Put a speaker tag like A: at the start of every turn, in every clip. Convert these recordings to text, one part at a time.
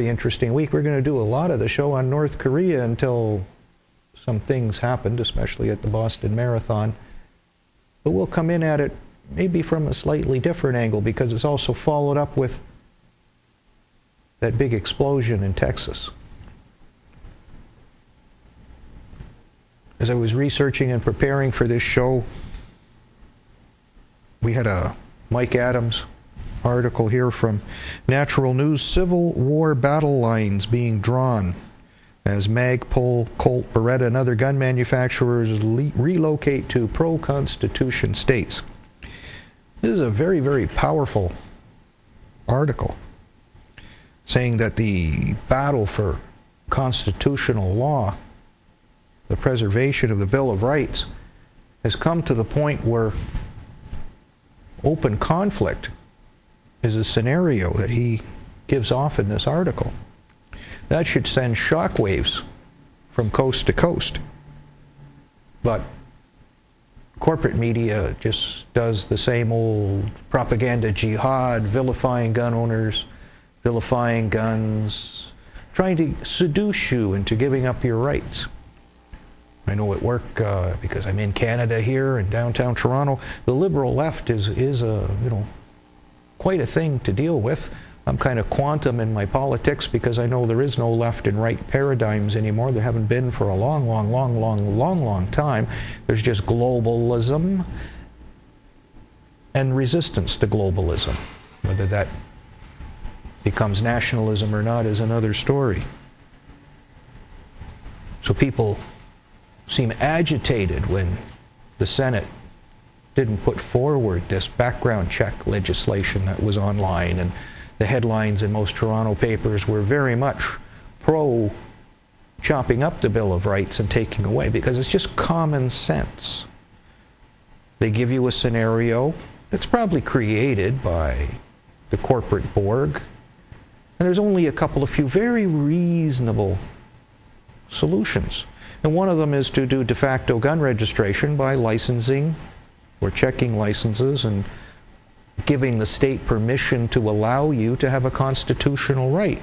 A: very interesting week. We're going to do a lot of the show on North Korea until some things happened, especially at the Boston Marathon. But we'll come in at it maybe from a slightly different angle, because it's also followed up with that big explosion in Texas. As I was researching and preparing for this show, we had a Mike Adams article here from Natural News. Civil War battle lines being drawn as Magpul, Colt, Beretta, and other gun manufacturers relocate to pro-Constitution states. This is a very, very powerful article saying that the battle for constitutional law, the preservation of the Bill of Rights, has come to the point where open conflict is a scenario that he gives off in this article. That should send shockwaves from coast to coast. But corporate media just does the same old propaganda jihad, vilifying gun owners, vilifying guns, trying to seduce you into giving up your rights. I know at work, because I'm in Canada here in downtown Toronto, the liberal left is a, quite a thing to deal with. I'm kind of quantum in my politics because I know there is no left and right paradigms anymore. There haven't been for a long time. There's just globalism and resistance to globalism. Whether that becomes nationalism or not is another story. So people seem agitated when the Senate didn't put forward this background check legislation that was online, and the headlines in most Toronto papers were very much pro chopping up the Bill of Rights and taking away, because it's just common sense. They give you a scenario that's probably created by the corporate Borg, and there's only a few very reasonable solutions. And one of them is to do de facto gun registration by licensing or checking licenses and giving the state permission to allow you to have a constitutional right.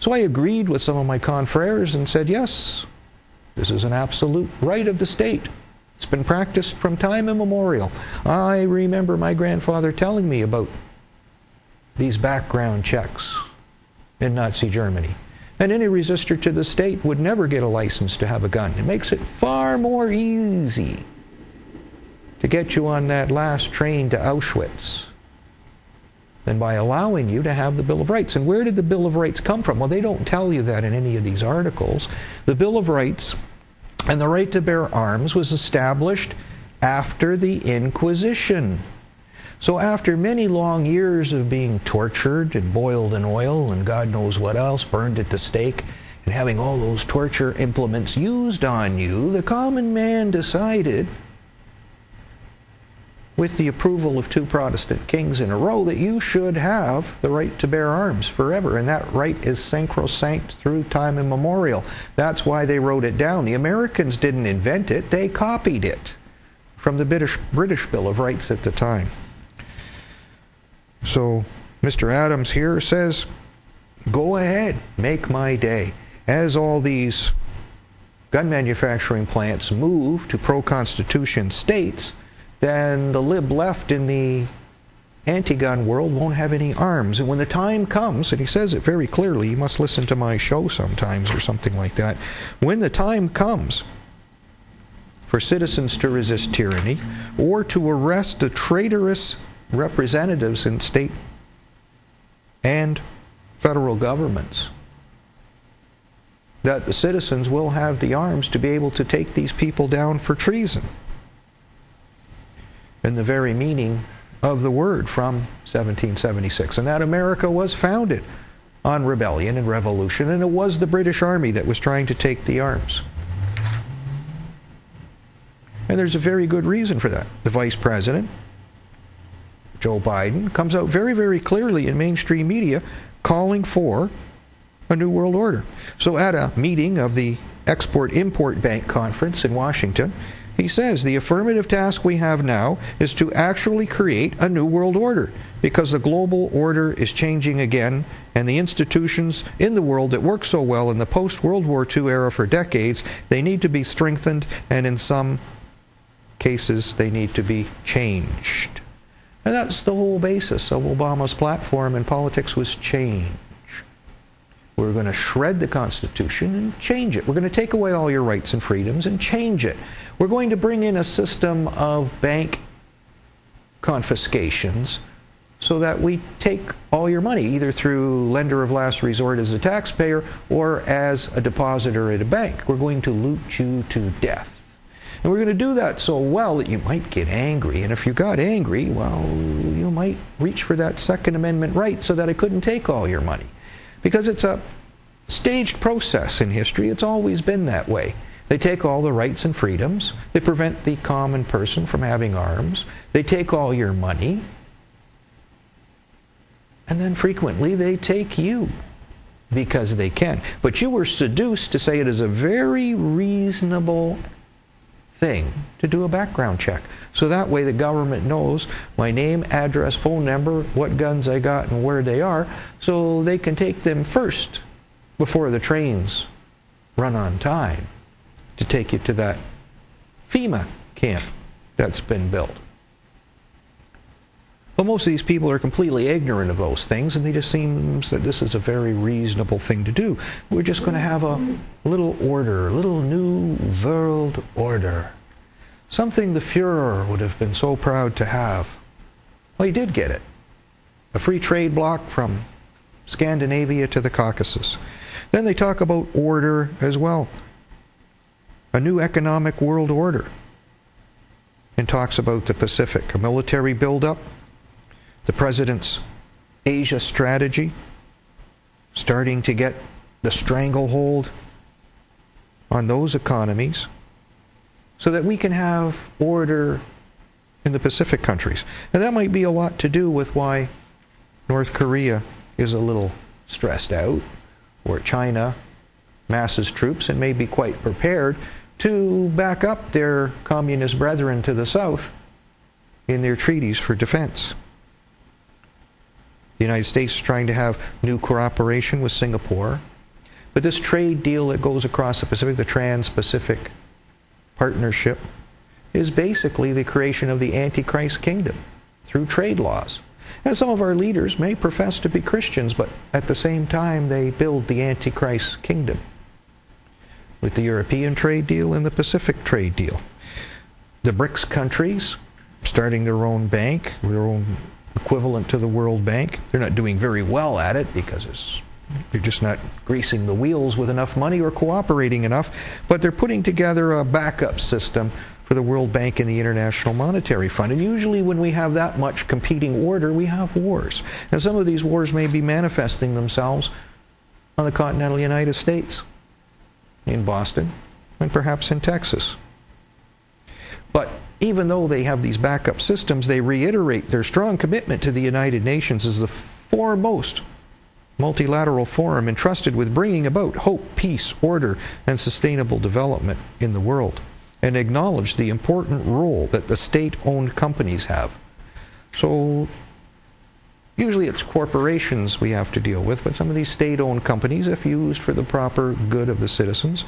A: So I agreed with some of my confreres and said, yes, this is an absolute right of the state. It's been practiced from time immemorial. I remember my grandfather telling me about these background checks in Nazi Germany. And any resistor to the state would never get a license to have a gun. It makes it far more easy to get you on that last train to Auschwitz than by allowing you to have the Bill of Rights. And where did the Bill of Rights come from? Well, they don't tell you that in any of these articles. The Bill of Rights and the right to bear arms was established after the Inquisition. So after many long years of being tortured and boiled in oil and God knows what else, burned at the stake, and having all those torture implements used on you, the common man decided, with the approval of 2 Protestant kings in a row, that you should have the right to bear arms forever. And that right is sacrosanct through time immemorial. That's why they wrote it down. The Americans didn't invent it, they copied it from the British Bill of Rights at the time. So Mr. Adams here says, go ahead, make my day. As all these gun manufacturing plants move to pro-Constitution states, then the lib left in the anti-gun world won't have any arms. And when the time comes, and he says it very clearly, you must listen to my show sometimes or something like that, when the time comes for citizens to resist tyranny or to arrest the traitorous representatives in state and federal governments, that the citizens will have the arms to be able to take these people down for treason. In the very meaning of the word from 1776. And that America was founded on rebellion and revolution, and it was the British Army that was trying to take the arms. And there's a very good reason for that. The Vice President, Joe Biden, comes out very, very clearly in mainstream media calling for a New World Order. So at a meeting of the Export-Import Bank Conference in Washington, he says, the affirmative task we have now is to actually create a New World Order, because the global order is changing again And the institutions in the world that worked so well in the post-World War II era for decades, they need to be strengthened, and in some cases they need to be changed. And that's the whole basis of Obama's platform in politics, was change. We're going to shred the Constitution and change it. We're going to take away all your rights and freedoms and change it. We're going to bring in a system of bank confiscations so that we take all your money, either through lender of last resort as a taxpayer or as a depositor at a bank. We're going to loot you to death. And we're going to do that so well that you might get angry. And if you got angry, well, you might reach for that Second Amendment right so that I couldn't take all your money. Because it's a staged process in history. It's always been that way. They take all the rights and freedoms. They prevent the common person from having arms. They take all your money. And then frequently they take you because they can. But you were seduced to say it is a very reasonable thing to do a background check. So that way the government knows my name, address, phone number, what guns I got and where they are, so they can take them first before the trains run on time to take you to that FEMA camp that's been built. But most of these people are completely ignorant of those things, and they just seem that this is a very reasonable thing to do. We're just going to have a little order, a little new world order. Something the Fuhrer would have been so proud to have. Well, he did get it. A free trade bloc from Scandinavia to the Caucasus. Then they talk about order as well. A new economic world order. And talks about the Pacific, a military buildup. The president's Asia strategy, starting to get the stranglehold on those economies so that we can have order in the Pacific countries. And that might be a lot to do with why North Korea is a little stressed out, or China masses troops and may be quite prepared to back up their communist brethren to the south in their treaties for defense. The United States is trying to have new cooperation with Singapore. But this trade deal that goes across the Pacific, the Trans-Pacific Partnership, is basically the creation of the Antichrist kingdom through trade laws. And some of our leaders may profess to be Christians, but at the same time they build the Antichrist kingdom with the European trade deal and the Pacific trade deal. The BRICS countries starting their own bank, their own equivalent to the World Bank. They're not doing very well at it because they're just not greasing the wheels with enough money or cooperating enough, but they're putting together a backup system for the World Bank and the International Monetary Fund. And usually when we have that much competing order, we have wars. And some of these wars may be manifesting themselves on the continental United States, in Boston, and perhaps in Texas. But even though they have these backup systems, they reiterate their strong commitment to the United Nations as the foremost multilateral forum entrusted with bringing about hope, peace, order, and sustainable development in the world, and acknowledge the important role that the state-owned companies have. So usually it's corporations we have to deal with, but some of these state-owned companies, if used for the proper good of the citizens,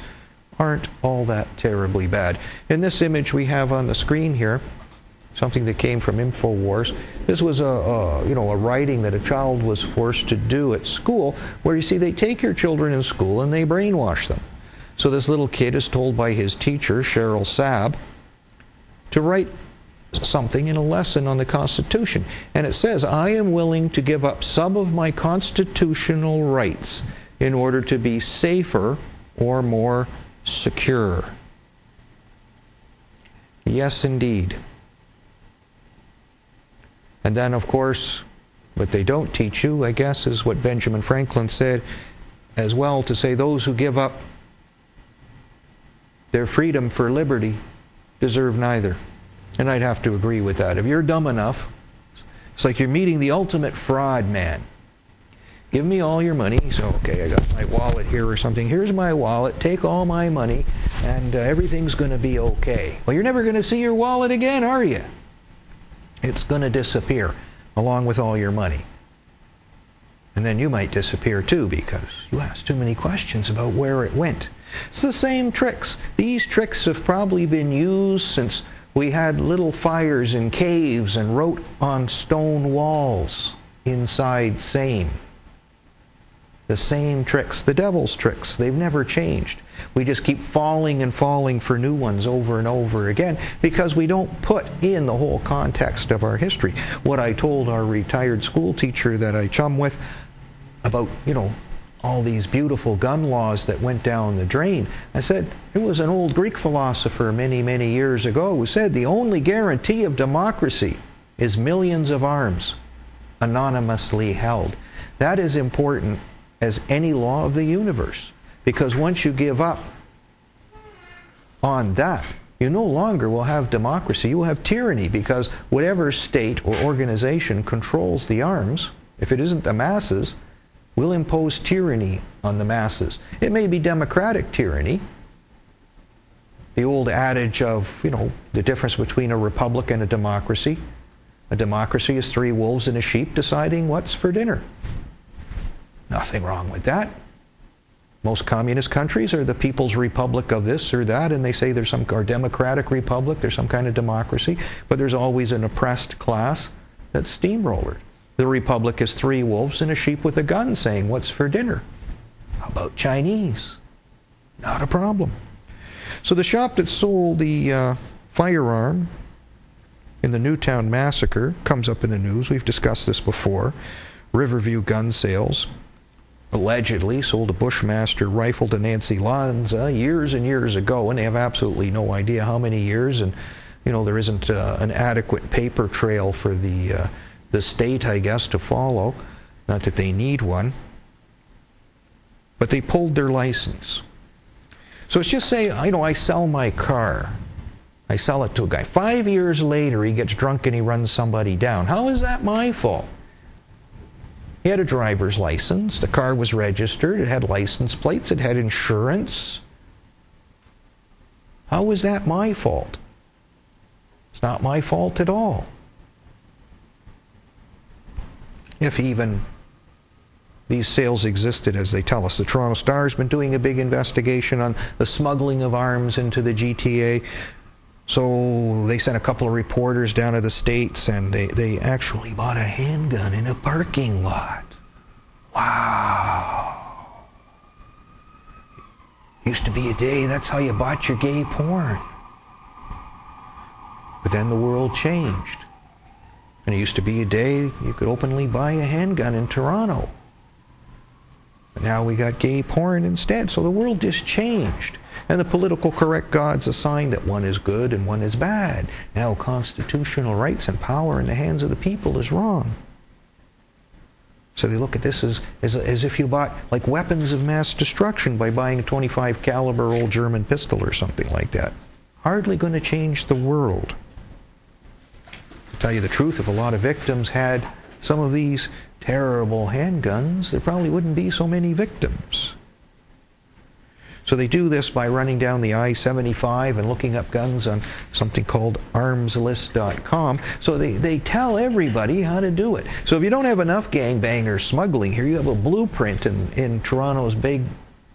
A: aren't all that terribly bad. In this image we have on the screen here, something that came from InfoWars. This was a writing that a child was forced to do at school, where you see they take your children in school and they brainwash them. So this little kid is told by his teacher, Cheryl Sabb, to write something in a lesson on the Constitution. And it says, I am willing to give up some of my constitutional rights in order to be safer or more secure. Yes, indeed. And then, of course, what they don't teach you, I guess, is what Benjamin Franklin said as well, to say those who give up their freedom for liberty deserve neither. And I'd have to agree with that. If you're dumb enough, it's like you're meeting the ultimate fraud man. Give me all your money. So, okay, I got my wallet here or something. Here's my wallet. Take all my money, and everything's going to be okay. Well, you're never going to see your wallet again, are you? It's going to disappear along with all your money. And then you might disappear too because you asked too many questions about where it went. It's the same tricks. These tricks have probably been used since we had little fires in caves and wrote on stone walls inside same. The same tricks, the devil's tricks. They've never changed. We just keep falling and falling for new ones over and over again because we don't put in the whole context of our history. What I told our retired school teacher that I chum with about, all these beautiful gun laws that went down the drain, I said, it was an old Greek philosopher many, many years ago who said the only guarantee of democracy is millions of arms anonymously held. That is important as any law of the universe, because once you give up on that, you no longer will have democracy, you will have tyranny, because whatever state or organization controls the arms, if it isn't the masses, will impose tyranny on the masses. It may be democratic tyranny. The old adage of, the difference between a republic and a democracy. A democracy is 3 wolves and a sheep deciding what's for dinner. Nothing wrong with that. Most communist countries are the People's Republic of this or that, and they say there's some, or democratic republic, there's some kind of democracy, but there's always an oppressed class that's steamrolled. The republic is 3 wolves and a sheep with a gun saying, what's for dinner? How about Chinese? Not a problem. So the shop that sold the firearm in the Newtown massacre comes up in the news. We've discussed this before. Riverview Gun Sales allegedly sold a Bushmaster rifle to Nancy Lanza years and years ago, and they have absolutely no idea how many years, and there isn't an adequate paper trail for the state, I guess, to follow. Not that they need one. But they pulled their license. So it's just say, I sell my car. I sell it to a guy. 5 years later, he gets drunk and he runs somebody down. How is that my fault? He had a driver's license. The car was registered. It had license plates. It had insurance. How is that my fault? It's not my fault at all. If even these sales existed as they tell us. The Toronto Star's been doing a big investigation on the smuggling of arms into the GTA. So they sent a couple of reporters down to the States, and they actually bought a handgun in a parking lot. Wow. Used to be a day, that's how you bought your gay porn. But then the world changed. And it used to be a day you could openly buy a handgun in Toronto. But now we got gay porn instead. So the world just changed. And the political correct gods assign that one is good and one is bad. Now constitutional rights and power in the hands of the people is wrong. So they look at this as if you bought like weapons of mass destruction by buying a 25 caliber old German pistol or something like that. Hardly going to change the world. To tell you the truth, if a lot of victims had some of these terrible handguns, there probably wouldn't be so many victims. So they do this by running down the I-75 and looking up guns on something called armslist.com. So they tell everybody how to do it. So if you don't have enough gangbangers smuggling here, you have a blueprint in Toronto's big,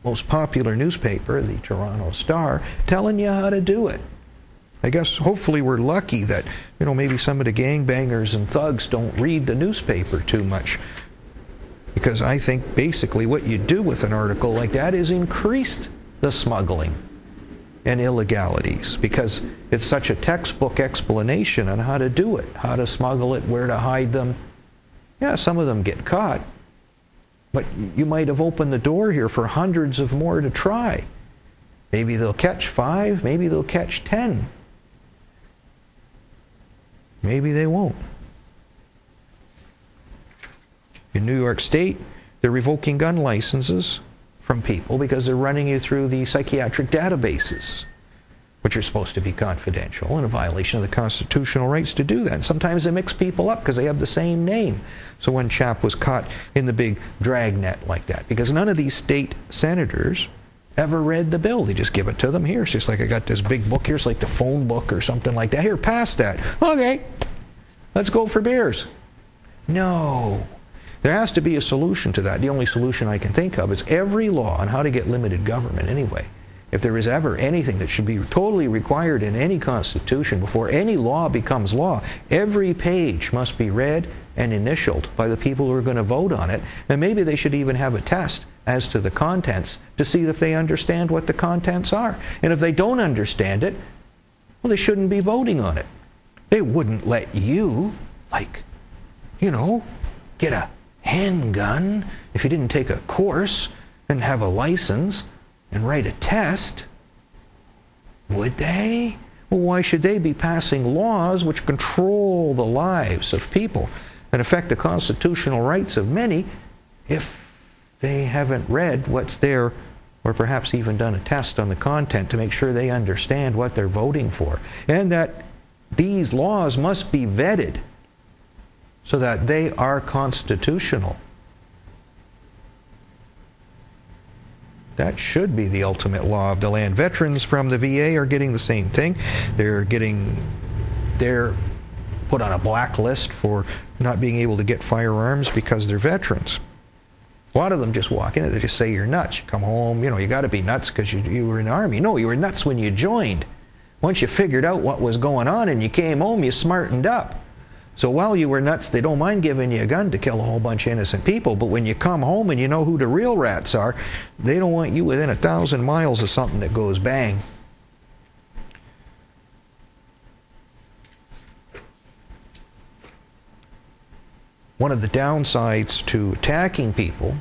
A: most popular newspaper, the Toronto Star, telling you how to do it. I guess hopefully we're lucky that, maybe some of the gangbangers and thugs don't read the newspaper too much. Because I think basically what you do with an article like that is increase the smuggling and illegalities, because it's such a textbook explanation on how to do it, how to smuggle it, where to hide them. Yeah, some of them get caught, but you might have opened the door here for hundreds of more to try. Maybe they'll catch 5, maybe they'll catch 10. Maybe they won't. In New York State, they're revoking gun licenses from people because they're running you through the psychiatric databases, which are supposed to be confidential, and a violation of the constitutional rights to do that. And sometimes they mix people up because they have the same name. So one chap was caught in the big dragnet like that, because none of these state senators ever read the bill. They just give it to them. Here, it's just like, I got this big book here. It's like the phone book or something like that. Here, pass that. Okay, let's go for beers. No. There has to be a solution to that. The only solution I can think of is every law on how to get limited government anyway. If there is ever anything that should be totally required in any constitution before any law becomes law, every page must be read and initialed by the people who are going to vote on it. And maybe they should even have a test as to the contents to see if they understand what the contents are. And if they don't understand it, well, they shouldn't be voting on it. They wouldn't let you, like, you know, get a handgun if you didn't take a course and have a license and write a test, would they? Well, why should they be passing laws which control the lives of people and affect the constitutional rights of many if they haven't read what's there or perhaps even done a test on the content to make sure they understand what they're voting for? And that these laws must be vetted so that they are constitutional. That should be the ultimate law of the land. Veterans from the VA are getting the same thing. They're put on a blacklist for not being able to get firearms because they're veterans. A lot of them just walk in and they just say you're nuts. You come home, you know, you got to be nuts because you were in the Army. No, you were nuts when you joined. Once you figured out what was going on and you came home, you smartened up. So while you were nuts, they don't mind giving you a gun to kill a whole bunch of innocent people. But when you come home and you know who the real rats are, they don't want you within 1,000 miles of something that goes bang. One of the downsides to attacking people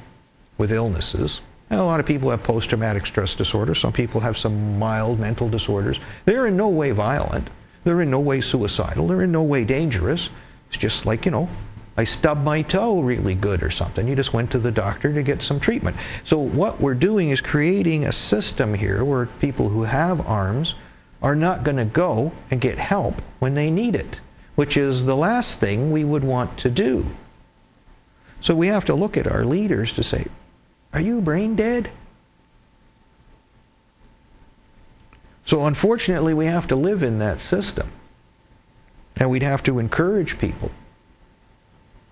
A: with illnesses, and a lot of people have post-traumatic stress disorder. Some people have some mild mental disorders. They're in no way violent. They're in no way suicidal. They're in no way dangerous. It's just like, you know, I stubbed my toe really good or something. You just went to the doctor to get some treatment. So what we're doing is creating a system here where people who have arms are not going to go and get help when they need it, which is the last thing we would want to do. So we have to look at our leaders to say, are you brain dead? So unfortunately, we have to live in that system. And we'd have to encourage people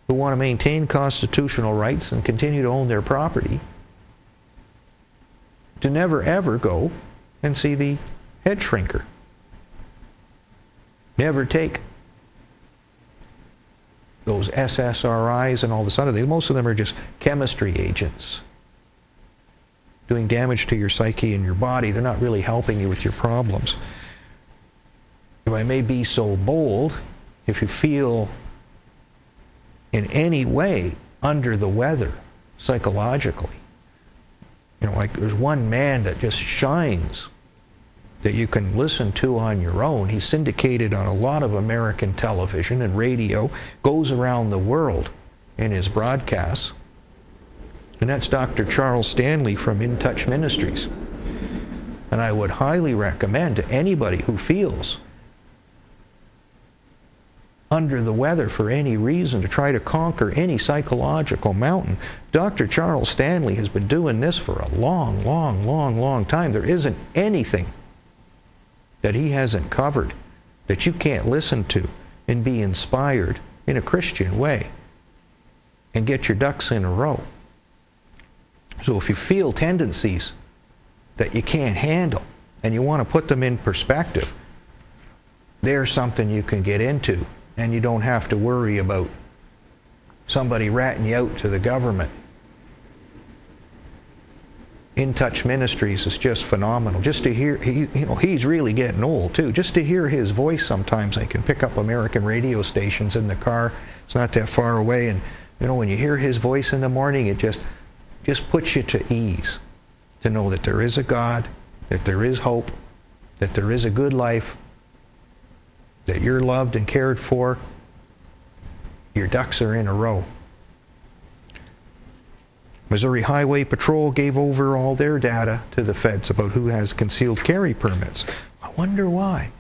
A: who want to maintain constitutional rights and continue to own their property to never ever go and see the head shrinker. Never take those SSRIs and all this other thing. Most of them are just chemistry agents doing damage to your psyche and your body. They're not really helping you with your problems. If I may be so bold, if you feel in any way under the weather psychologically, you know, like there's one man that just shines that you can listen to on your own. He's syndicated on a lot of American television and radio, goes around the world in his broadcasts. And that's Dr. Charles Stanley from In Touch Ministries. And I would highly recommend to anybody who feels under the weather for any reason to try to conquer any psychological mountain. Dr. Charles Stanley has been doing this for a long, long, long, long time. There isn't anything that he hasn't covered that you can't listen to and be inspired in a Christian way and get your ducks in a row. So if you feel tendencies that you can't handle and you want to put them in perspective, there's something you can get into, and you don't have to worry about somebody ratting you out to the government. In Touch Ministries is just phenomenal. Just to hear, he's really getting old too. Just to hear his voice sometimes. I can pick up American radio stations in the car. It's not that far away, and you know, when you hear his voice in the morning, it just puts you to ease to know that there is a God, that there is hope, that there is a good life, that you're loved and cared for. Your ducks are in a row. Missouri Highway Patrol gave over all their data to the feds about who has concealed carry permits. I wonder why.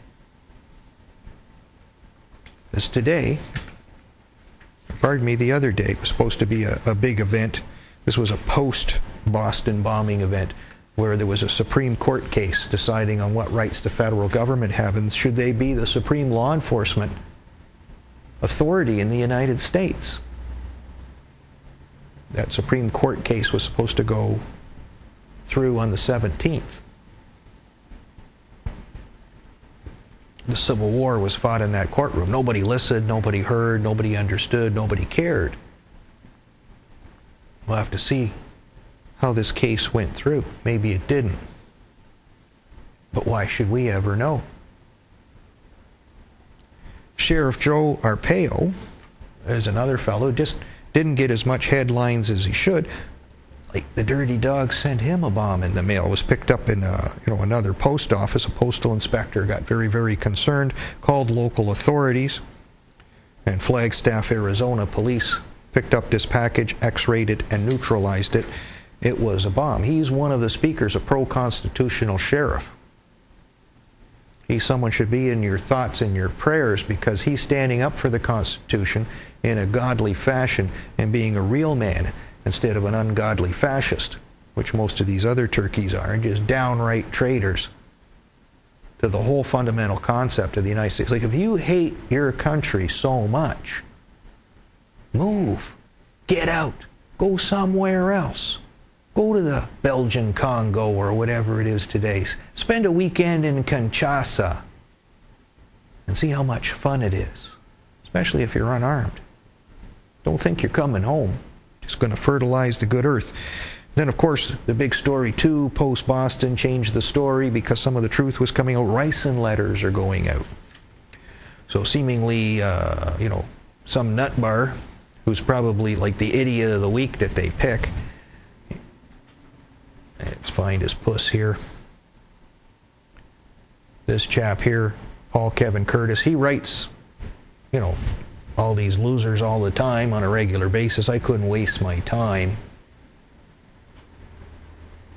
A: This today, pardon me, the other day was supposed to be a big event. This was a post-Boston bombing event where there was a Supreme Court case deciding on what rights the federal government have and should they be the supreme law enforcement authority in the United States. That Supreme Court case was supposed to go through on the 17th. The Civil War was fought in that courtroom. Nobody listened, nobody heard, nobody understood, nobody cared. We'll have to see how this case went through. Maybe it didn't. But why should we ever know? Sheriff Joe Arpaio is another fellow who just didn't get as much headlines as he should. Like the dirty dog sent him a bomb in the mail. It was picked up in another post office. A postal inspector got very, very concerned, called local authorities, and Flagstaff, Arizona police picked up this package, x-rayed it, and neutralized it. It was a bomb. He's one of the speakers, a pro-constitutional sheriff. He's someone should be in your thoughts and your prayers, because he's standing up for the Constitution in a godly fashion and being a real man instead of an ungodly fascist, which most of these other turkeys are, and just downright traitors to the whole fundamental concept of the United States. Like, if you hate your country so much, move, get out, go somewhere else. Go to the Belgian Congo or whatever it is today. Spend a weekend in Kinshasa and see how much fun it is, especially if you're unarmed. Don't think you're coming home. Just going to fertilize the good earth. Then, of course, the big story, too, post-Boston changed the story because some of the truth was coming out. Ricin letters are going out. So seemingly, some nutbar who's probably like the idiot of the week that they pick. Let's find his puss here. This chap here, Paul Kevin Curtis, he writes, all these losers all the time on a regular basis. I couldn't waste my time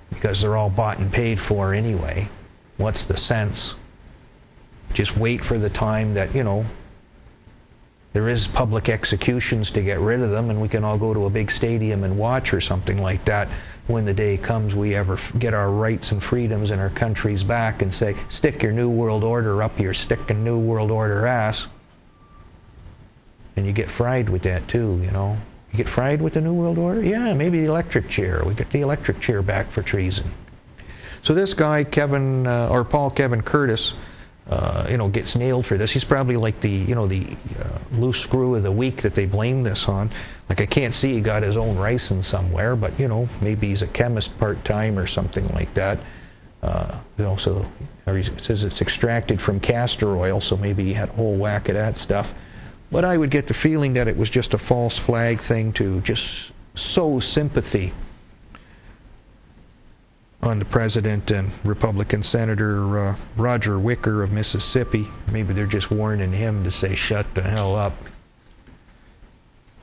A: because they're all bought and paid for anyway. What's the sense? Just wait for the time that, there is public executions to get rid of them, and we can all go to a big stadium and watch or something like that. When the day comes we ever get our rights and freedoms and our countries back and say, stick your New World Order up your sticking New World Order ass. And you get fried with that too, You get fried with the New World Order? Yeah, maybe the electric chair. We get the electric chair back for treason. So this guy, Paul Kevin Curtis, gets nailed for this. He's probably like the loose screw of the week that they blame this on. Like, I can't see he got his own ricin somewhere, but maybe he's a chemist part-time or something like that. So or it says it's extracted from castor oil, so maybe he had a whole whack of that stuff. But I would get the feeling that it was just a false flag thing to just sow sympathy on the president and Republican Senator Roger Wicker of Mississippi. Maybe they're just warning him to say, shut the hell up.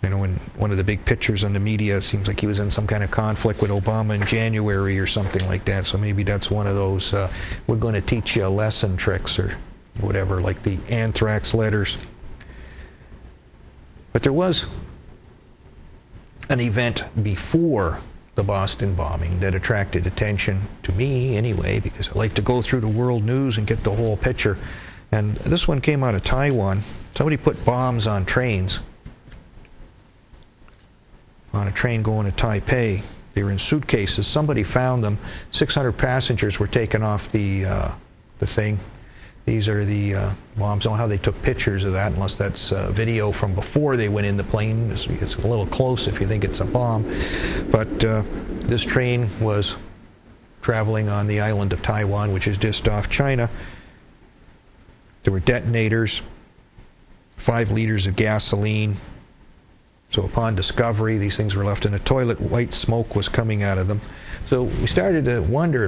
A: In one of the big pictures on the media, it seems like he was in some kind of conflict with Obama in January or something like that. So maybe that's one of those, we're going to teach you a lesson tricks or whatever, like the anthrax letters. But there was an event before the Boston bombing that attracted attention to me anyway, because I like to go through the world news and get the whole picture. And this one came out of Taiwan. Somebody put bombs on trains. On a train going to Taipei. They were in suitcases. Somebody found them. 600 passengers were taken off the thing. These are the bombs. I don't know how they took pictures of that, unless that's video from before they went in the plane. It's a little close if you think it's a bomb. But this train was traveling on the island of Taiwan, which is just off China. There were detonators, 5 liters of gasoline. So upon discovery, these things were left in a toilet. White smoke was coming out of them. So we started to wonder,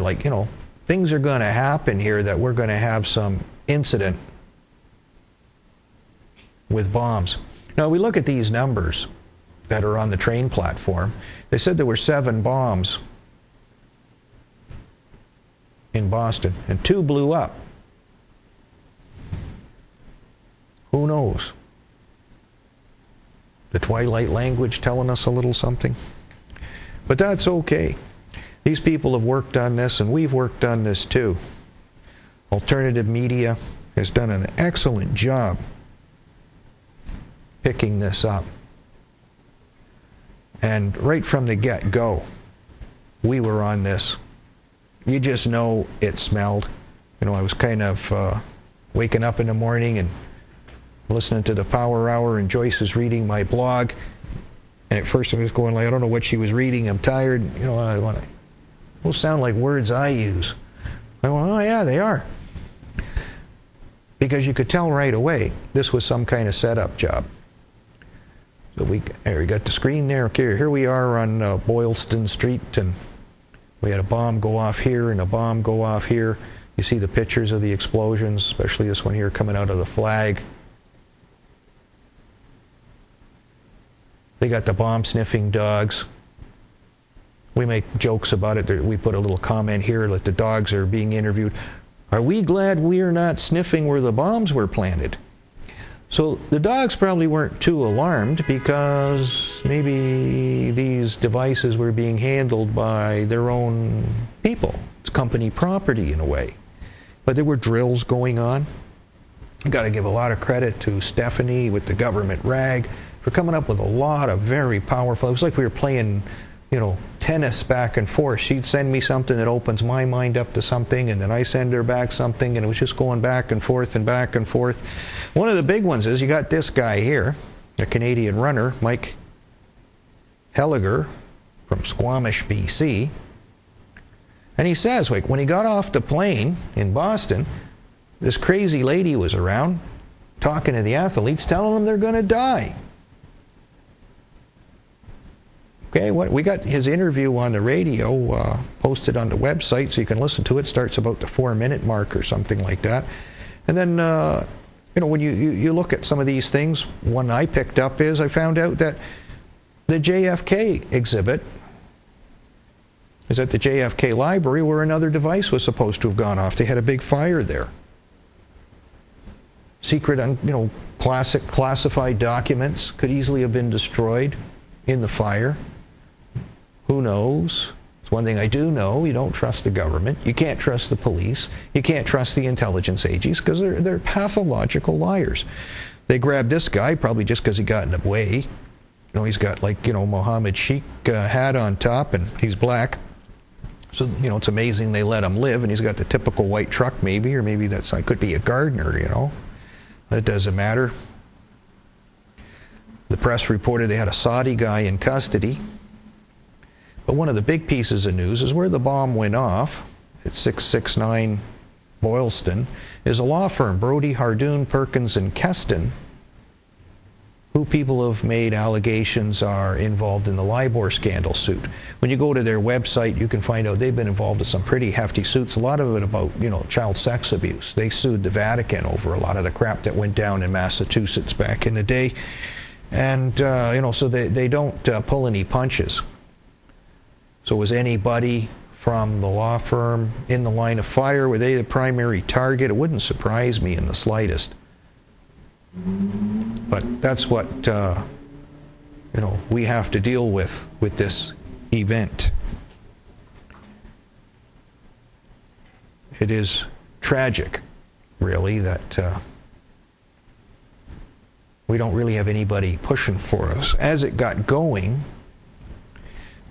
A: things are going to happen here that we're going to have some incident with bombs. Now, we look at these numbers that are on the train platform. They said there were 7 bombs in Boston, and 2 blew up. Who knows? The twilight language telling us a little something. But that's okay. These people have worked on this, and we've worked on this too. Alternative media has done an excellent job picking this up. And right from the get-go, we were on this. You just know it smelled. You know, I was kind of waking up in the morning and listening to the Power Hour, and Joyce is reading my blog. And at first I was going like, I don't know what she was reading. I'm tired. You know, I want to. Those sound like words I use. I went, oh yeah, they are. Because you could tell right away this was some kind of setup job. So we got the screen there. Okay, here we are on Boylston Street, and we had a bomb go off here and a bomb go off here. You see the pictures of the explosions, especially this one here coming out of the flag. They got the bomb-sniffing dogs. We make jokes about it. We put a little comment here that the dogs are being interviewed. Are we glad we are not sniffing where the bombs were planted? So the dogs probably weren't too alarmed because maybe these devices were being handled by their own people. It's company property in a way. But there were drills going on. Got to give a lot of credit to Stephanie with the government rag for coming up with a lot of very powerful. It was like we were playing, you know, tennis back and forth. She'd send me something that opens my mind up to something, and then I send her back something, and it was just going back and forth and back and forth. One of the big ones is you got this guy here, a Canadian runner, Mike Helliger from Squamish, BC. And he says, like, when he got off the plane in Boston, this crazy lady was around talking to the athletes, telling them they're going to die. Okay, we got his interview on the radio posted on the website, so you can listen to it. Starts about the 4-minute mark or something like that. And then, you know, when you look at some of these things, one I picked up is I found out that the JFK exhibit is at the JFK library where another device was supposed to have gone off. They had a big fire there. Secret, you know, classified documents could easily have been destroyed in the fire. Who knows? It's one thing I do know. You don't trust the government. You can't trust the police. You can't trust the intelligence agencies because they're pathological liars. They grabbed this guy probably just because he got in the way. You know, he's got, like, you know, Mohammed Sheikh hat on top, and he's black. So, you know, it's amazing they let him live, and he's got the typical white truck maybe, or maybe that's, could be a gardener, you know. That doesn't matter. The press reported they had a Saudi guy in custody. But one of the big pieces of news is where the bomb went off at 669 Boylston is a law firm, Brody, Hardoon, Perkins, and Keston, who people have made allegations are involved in the LIBOR scandal suit. When you go to their website, you can find out they've been involved in some pretty hefty suits, a lot of it about, you know, child sex abuse. They sued the Vatican over a lot of the crap that went down in Massachusetts back in the day. And, you know, so they don't pull any punches. So was anybody from the law firm in the line of fire? Were they the primary target? It wouldn't surprise me in the slightest. But that's what, you know, we have to deal with this event. It is tragic, really, that we don't really have anybody pushing for us. As it got going,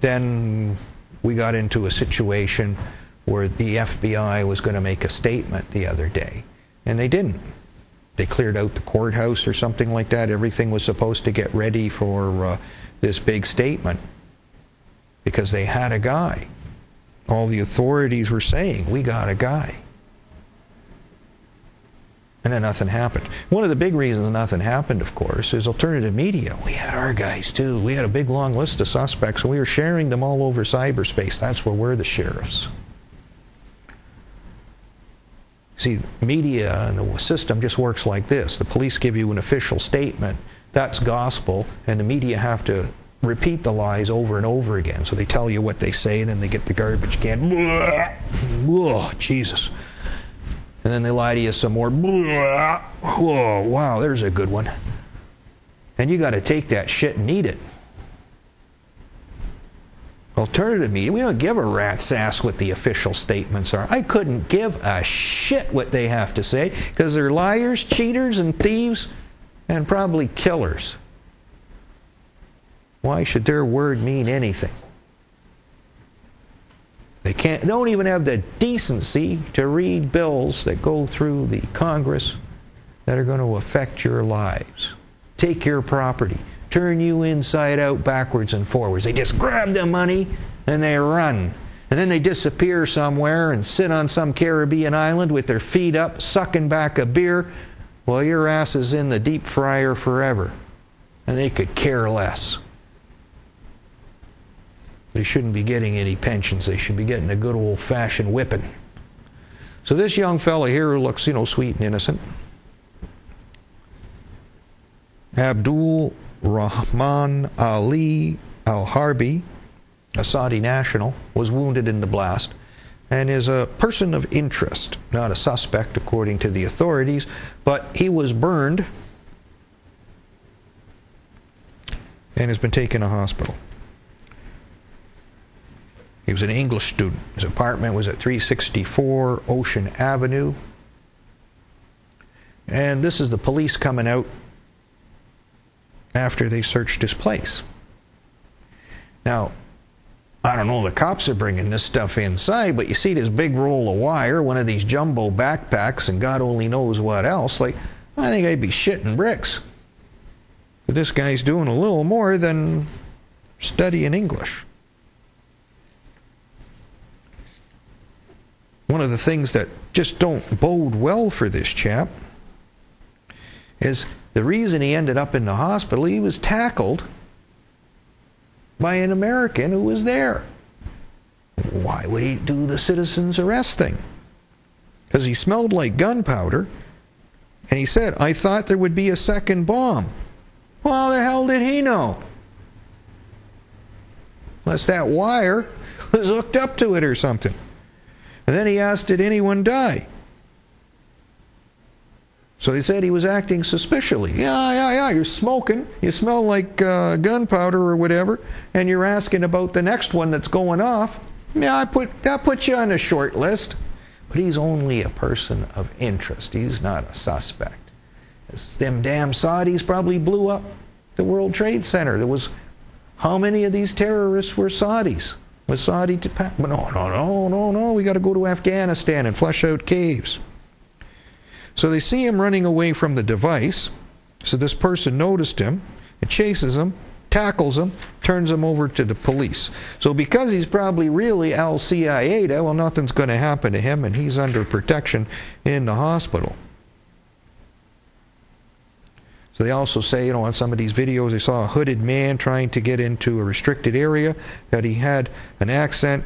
A: then we got into a situation where the FBI was going to make a statement the other day, and they didn't. They cleared out the courthouse or something like that. Everything was supposed to get ready for this big statement because they had a guy. All the authorities were saying, we got a guy. And then nothing happened. One of the big reasons nothing happened, of course, is alternative media. We had our guys too. We had a big long list of suspects, and we were sharing them all over cyberspace. That's where we're the sheriffs. See, media and the system just works like this. The police give you an official statement. That's gospel, and the media have to repeat the lies over and over again. So they tell you what they say, and then they get the garbage can. Oh, Jesus. And then they lie to you some more. Whoa, wow, there's a good one. And you got to take that shit and eat it. Alternative media, we don't give a rat's ass what the official statements are. I couldn't give a shit what they have to say because they're liars, cheaters, and thieves, and probably killers. Why should their word mean anything? They don't even have the decency to read bills that go through the Congress that are going to affect your lives, take your property, turn you inside out, backwards and forwards. They just grab the money and they run. And then they disappear somewhere and sit on some Caribbean island with their feet up, sucking back a beer, while your ass is in the deep fryer forever. And they could care less. They shouldn't be getting any pensions. They should be getting a good old-fashioned whipping. So this young fella here who looks, sweet and innocent, Abdul Rahman Ali Al-Harbi, a Saudi national, was wounded in the blast and is a person of interest, not a suspect according to the authorities, but he was burned and has been taken to hospital. He was an English student. His apartment was at 364 Ocean Avenue. And this is the police coming out after they searched his place. Now, I don't know, the cops are bringing this stuff inside, but you see this big roll of wire, one of these jumbo backpacks, and God only knows what else. Like, I think I'd be shitting bricks. But this guy's doing a little more than studying English. One of the things that just don't bode well for this chap is the reason he ended up in the hospital, he was tackled by an American who was there. Why would he do the citizen's arrest thing? Because he smelled like gunpowder, and he said, I thought there would be a second bomb. Well, how the hell did he know? Unless that wire was hooked up to it or something. And then he asked, did anyone die? So they said he was acting suspiciously. Yeah, you're smoking. You smell like gunpowder or whatever, and you're asking about the next one that's going off. Yeah, that puts you on a short list. But he's only a person of interest. He's not a suspect. Them damn Saudis probably blew up the World Trade Center. There was, how many of these terrorists were Saudis? Was Saudi to pack? No, we got to go to Afghanistan and flush out caves. So they see him running away from the device. So this person noticed him and chases him, tackles him, turns him over to the police. So because he's probably really al-Qaeda, well, nothing's going to happen to him, and he's under protection in the hospital. So they also say, on some of these videos, they saw a hooded man trying to get into a restricted area, that he had an accent.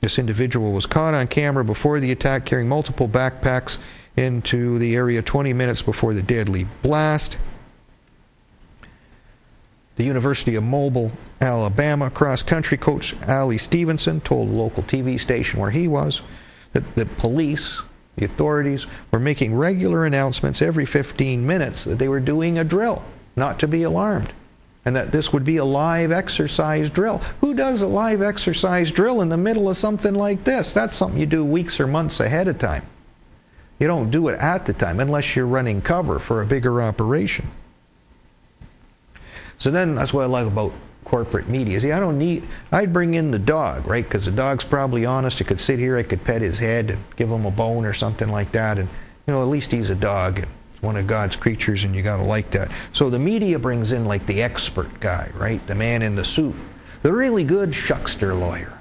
A: This individual was caught on camera before the attack carrying multiple backpacks into the area 20 minutes before the deadly blast. The University of Mobile, Alabama cross-country coach Ali Stevenson told a local TV station where he was that the police, the authorities, were making regular announcements every 15 minutes that they were doing a drill, not to be alarmed, and that this would be a live exercise drill. Who does a live exercise drill in the middle of something like this? That's something you do weeks or months ahead of time. You don't do it at the time unless you're running cover for a bigger operation. So then that's what I like about corporate media. See, I'd bring in the dog, right? Because the dog's probably honest. He could sit here, I could pet his head and give him a bone or something like that. And, at least he's a dog and one of God's creatures, and you got to like that. So the media brings in like the expert guy, right? The man in the suit. The really good shuckster lawyer.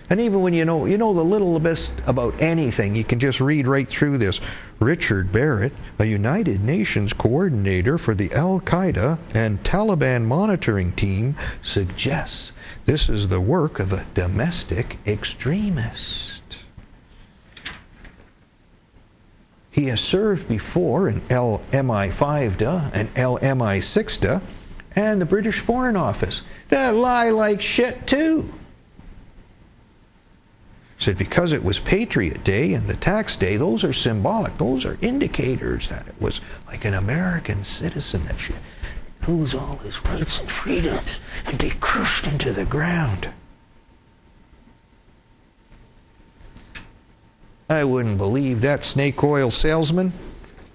A: And even when you know the little bit about anything, you can just read right through this. Richard Barrett, a United Nations coordinator for the Al-Qaeda and Taliban monitoring team, suggests this is the work of a domestic extremist. He has served before in LMI5DA and LMI6DA and the British Foreign Office. That lie like shit too. Said because it was Patriot Day and the tax day, those are symbolic. Those are indicators that it was like an American citizen that should lose all his rights and freedoms and be crushed into the ground. I wouldn't believe that snake oil salesman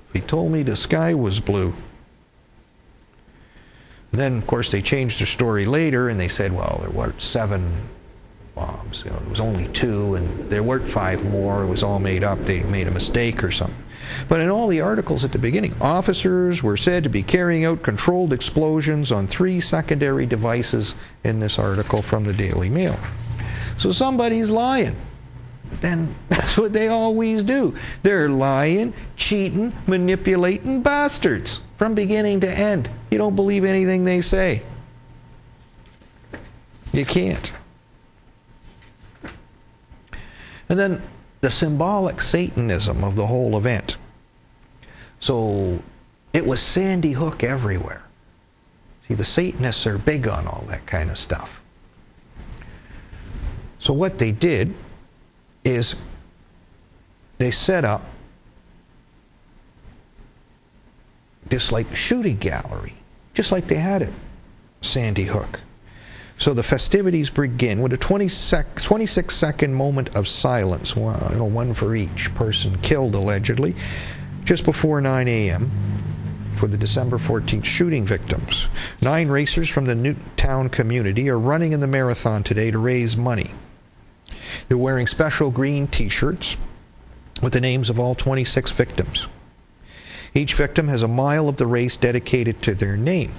A: if he told me the sky was blue. And then, of course, they changed their story later, and they said, well, there weren't 7 bombs. You know, there was only 2, and there weren't 5 more. It was all made up. They made a mistake or something. But in all the articles at the beginning, officers were said to be carrying out controlled explosions on 3 secondary devices in this article from the Daily Mail. So somebody's lying. Then that's what they always do. They're lying, cheating, manipulating bastards from beginning to end. You don't believe anything they say. You can't. And then the symbolic Satanism of the whole event. So it was Sandy Hook everywhere. See, the Satanists are big on all that kind of stuff. So what they did is they set up this like shooting gallery, just like they had at Sandy Hook. So the festivities begin with a 26-second moment of silence, one for each person killed allegedly, just before 9 a.m. for the December 14th shooting victims. 9 racers from the Newtown community are running in the marathon today to raise money. They're wearing special green t-shirts with the names of all 26 victims. Each victim has a mile of the race dedicated to their name.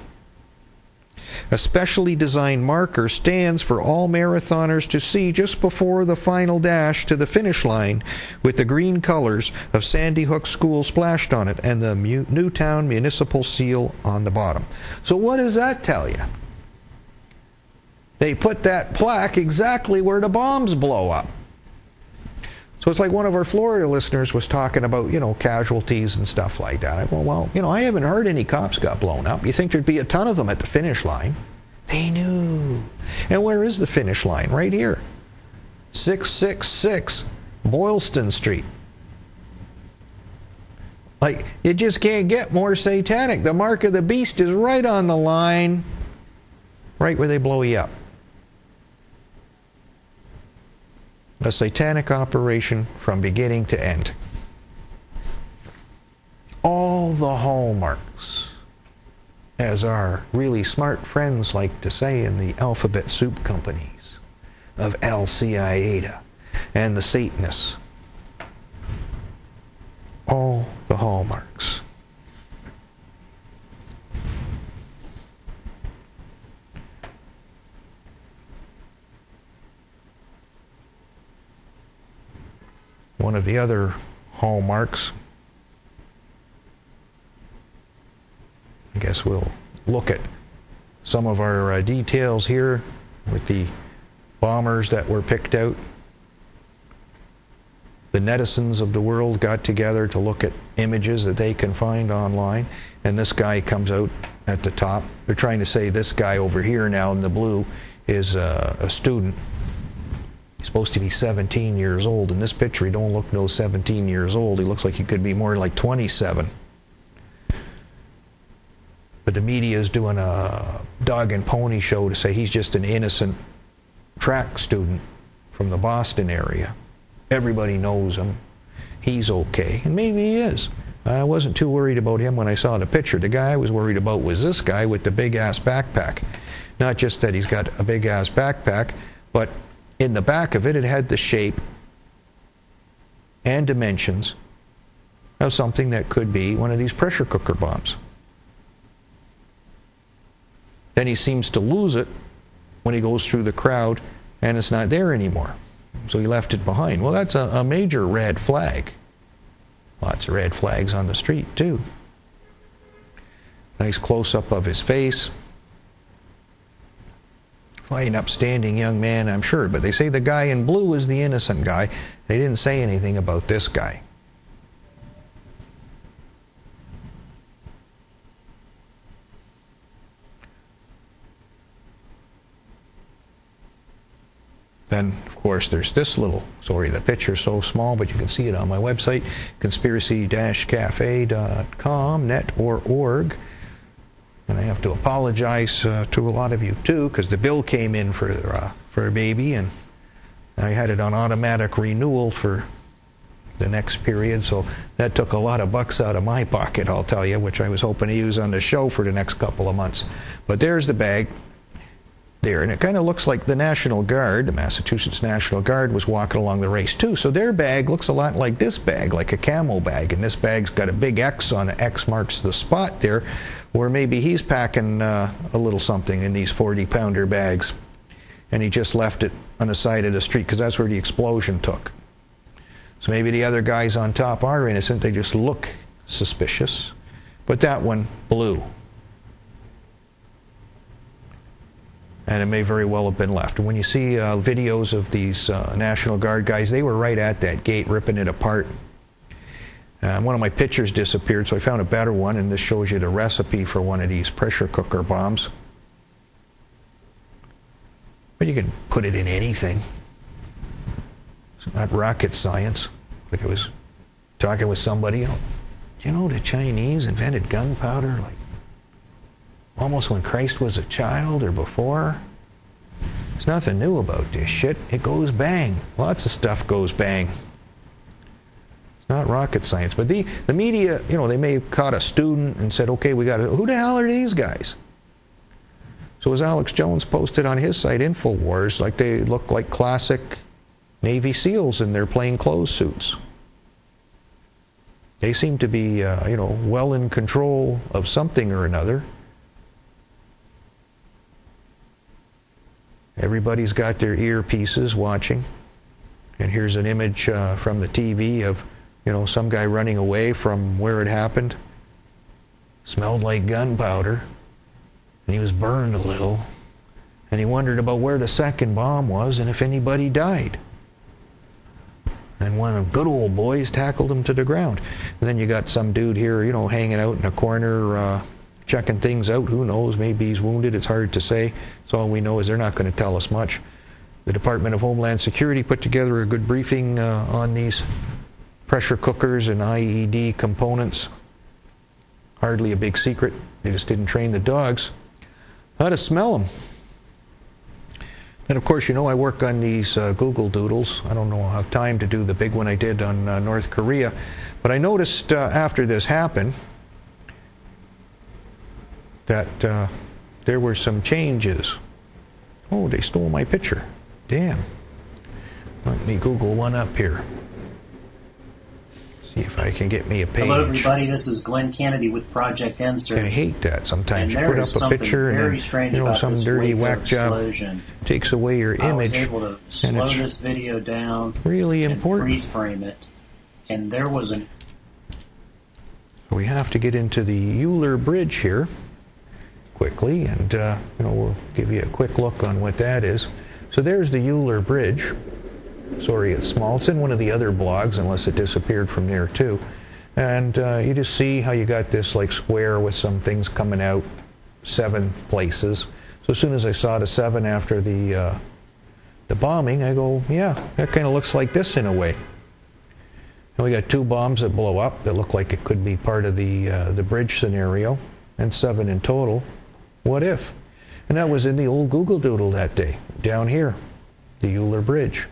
A: A specially designed marker stands for all marathoners to see just before the final dash to the finish line, with the green colors of Sandy Hook School splashed on it and the Newtown municipal seal on the bottom. So what does that tell you? They put that plaque exactly where the bombs blow up. So it's like one of our Florida listeners was talking about, you know, casualties and stuff like that. I go, well, you know, I haven't heard any cops got blown up. You think there'd be a ton of them at the finish line? They knew. And where is the finish line? Right here. 666 Boylston Street. Like, you just can't get more satanic. The mark of the beast is right on the line, right where they blow you up. A satanic operation from beginning to end. All the hallmarks, as our really smart friends like to say in the alphabet soup companies, of Al-Qaeda and the Satanists. All the hallmarks. One of the other hallmarks, I guess we'll look at some of our details here with the bombers that were picked out. The netizens of the world got together to look at images that they can find online, and this guy comes out at the top. They're trying to say this guy over here now in the blue is a student. Supposed to be 17 years old. In this picture, he don't look no 17 years old. He looks like he could be more like 27. But the media is doing a dog and pony show to say he's just an innocent track student from the Boston area. Everybody knows him. He's okay. And maybe he is. I wasn't too worried about him when I saw the picture. The guy I was worried about was this guy with the big-ass backpack. Not just that he's got a big-ass backpack, but in the back of it, it had the shape and dimensions of something that could be one of these pressure cooker bombs. Then he seems to lose it when he goes through the crowd and it's not there anymore. So he left it behind. Well, that's a major red flag. Lots of red flags on the street, too. Nice close-up of his face. Fine, upstanding young man, I'm sure, but they say the guy in blue is the innocent guy. They didn't say anything about this guy. Then, of course, there's this little story. The picture's so small, but you can see it on my website, conspiracy-cafe.com, net or org. And I have to apologize to a lot of you, too, because the bill came in for a baby, and I had it on automatic renewal for the next period. So that took a lot of bucks out of my pocket, I'll tell you, which I was hoping to use on the show for the next couple of months. But there's the bag there, and it kind of looks like the National Guard, the Massachusetts National Guard, was walking along the race too. So their bag looks a lot like this bag, like a camo bag, and this bag's got a big X on it. X marks the spot there where maybe he's packing a little something in these 40-pounder bags, and he just left it on the side of the street because that's where the explosion took. So maybe the other guys on top are innocent, they just look suspicious, but that one blew. And it may very well have been left. And when you see videos of these National Guard guys, they were right at that gate ripping it apart. One of my pictures disappeared, so I found a better one, and this shows you the recipe for one of these pressure cooker bombs. But you can put it in anything. It's not rocket science. Like I was talking with somebody, do you know the Chinese invented gunpowder like almost when Christ was a child or before? There's nothing new about this shit. It goes bang. Lots of stuff goes bang. It's not rocket science. But the media, they may have caught a student and said, okay, we got to, who the hell are these guys? So as Alex Jones posted on his site, InfoWars, like they look like classic Navy SEALs in their plain clothes suits. They seem to be, well in control of something or another. Everybody's got their earpieces watching. And here's an image from the TV of, some guy running away from where it happened. Smelled like gunpowder. And he was burned a little. And he wondered about where the second bomb was and if anybody died. And one of them good old boys tackled him to the ground. And then you got some dude here, hanging out in a corner, checking things out. Who knows? Maybe he's wounded. It's hard to say. So all we know is they're not going to tell us much. The Department of Homeland Security put together a good briefing on these pressure cookers and IED components. Hardly a big secret. They just didn't train the dogs how to smell them. And of course, I work on these Google Doodles. I don't know I'll have time to do the big one I did on North Korea. But I noticed after this happened that there were some changes. Oh, they stole my picture. Damn. Let me Google one up here. See if I can get me a page.
B: Hello, everybody. This is Glenn Kennedy with Project Insert.
A: I hate that. Sometimes you put up a picture and then, some dirty whack job takes away your image.
B: I was able to slow this video down,
A: really important.
B: And freeze frame it, and there was an.
A: We have to get into the Euler Bridge here quickly, and we'll give you a quick look on what that is. So there's the Euler Bridge. Sorry, it's small. It's in one of the other blogs, unless it disappeared from there too. And you just see how you got this like square with some things coming out, 7 places. So as soon as I saw the 7 after the bombing, I go, yeah, that kind of looks like this in a way. And we got 2 bombs that blow up that look like it could be part of the bridge scenario, and 7 in total. What if? And that was in the old Google Doodle that day, down here, the Euler Bridge.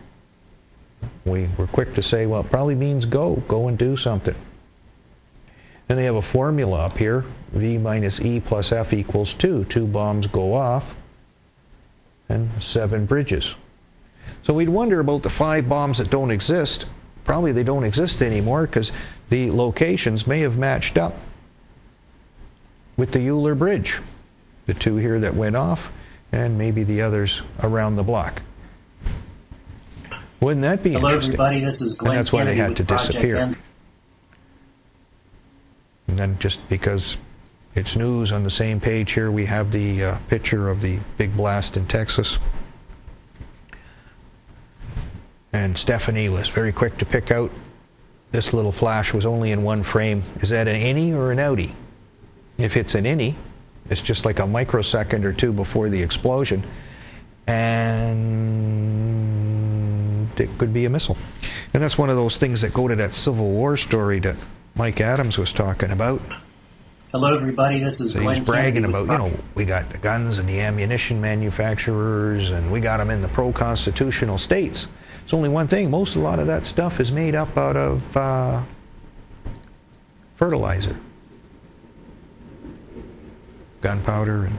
A: We were quick to say, well, it probably means go and do something. Then they have a formula up here, V minus E plus F equals 2. 2 bombs go off, and 7 bridges. So we'd wonder about the 5 bombs that don't exist. Probably they don't exist anymore because the locations may have matched up with the Euler Bridge. The 2 here that went off, and maybe the others around the block. Wouldn't that be interesting?
B: Hello, everybody. This is Glenn.
A: And that's why
B: Kennedy
A: they had to disappear. And then just because it's news, on the same page here we have the picture of the big blast in Texas. And Stephanie was very quick to pick out this little flash was only in 1 frame. Is that an innie or an outie? If it's an innie, it's just like a microsecond or 2 before the explosion. And it could be a missile. And that's one of those things that go to that Civil War story that Mike Adams was talking about.
B: Hello, everybody. This is Glenn.
A: He's bragging about, we got the guns and the ammunition manufacturers, and we got them in the pro-constitutional states. It's only one thing. A lot of that stuff is made up out of fertilizer. Gunpowder and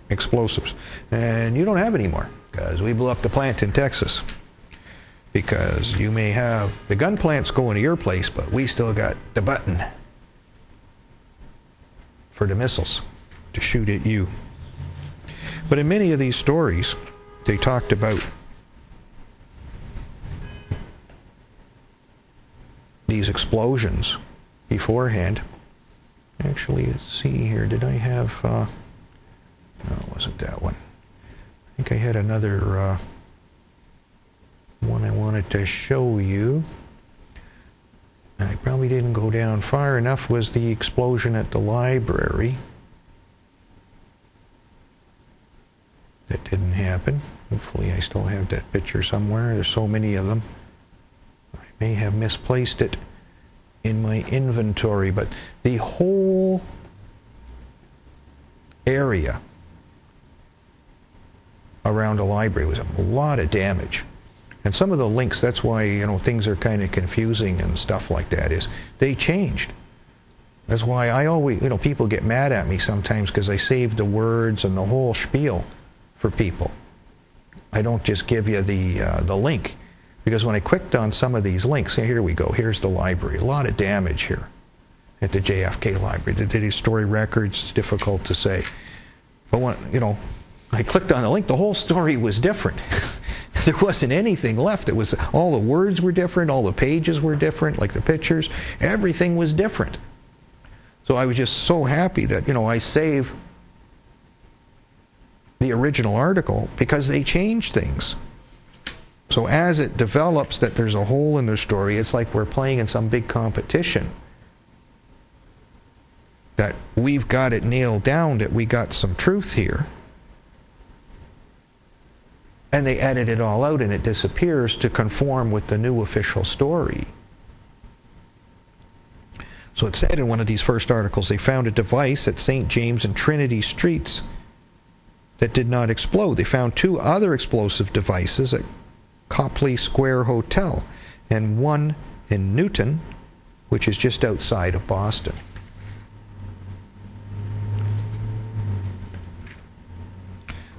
A: explosives. And you don't have any more, because we blew up the plant in Texas. Because you may have the gun plants going to your place, but we still got the button for the missiles to shoot at you. But in many of these stories, they talked about these explosions beforehand. Actually, let's see here. Did I have... no, it wasn't that one. I think I had another one I wanted to show you. And I probably didn't go down far enough. Was the explosion at the library. That didn't happen. Hopefully I still have that picture somewhere. There's so many of them. I may have misplaced it in my inventory, but the whole area around the library was a lot of damage. And some of the links, that's why, you know, things are kind of confusing and stuff like that, is they changed. That's why I always, you know, people get mad at me sometimes because I save the words and the whole spiel for people. I don't just give you the link. Because when I clicked on some of these links, here we go, here's the library. A lot of damage here at the JFK library. The history records, it's difficult to say. But when, you know, I clicked on the link, the whole story was different. There wasn't anything left. It was, all the words were different, all the pages were different, like the pictures. Everything was different. So I was just so happy that, you know, I save the original article because they changed things. So as it develops that there's a hole in their story, it's like we're playing in some big competition. That we've got it nailed down, that we got some truth here. And they edit it all out and it disappears to conform with the new official story. So it said in one of these first articles, they found a device at St. James and Trinity Streets that did not explode. They found 2 other explosive devices at Copley Square Hotel and one in Newton, which is just outside of Boston.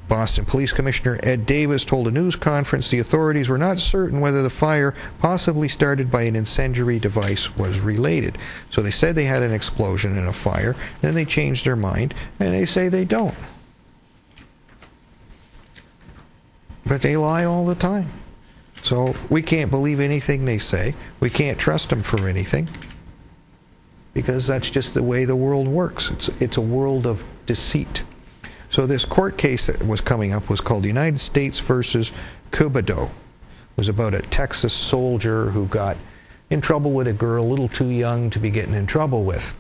A: Boston Police Commissioner Ed Davis told a news conference the authorities were not certain whether the fire, possibly started by an incendiary device, was related. So they said they had an explosion and a fire, then they changed their mind, and they say they don't. But they lie all the time. So we can't believe anything they say. We can't trust them for anything. Because that's just the way the world works. It's a world of deceit. So this court case that was coming up was called United States versus Cubido. It was about a Texas soldier who got in trouble with a girl a little too young to be getting in trouble with.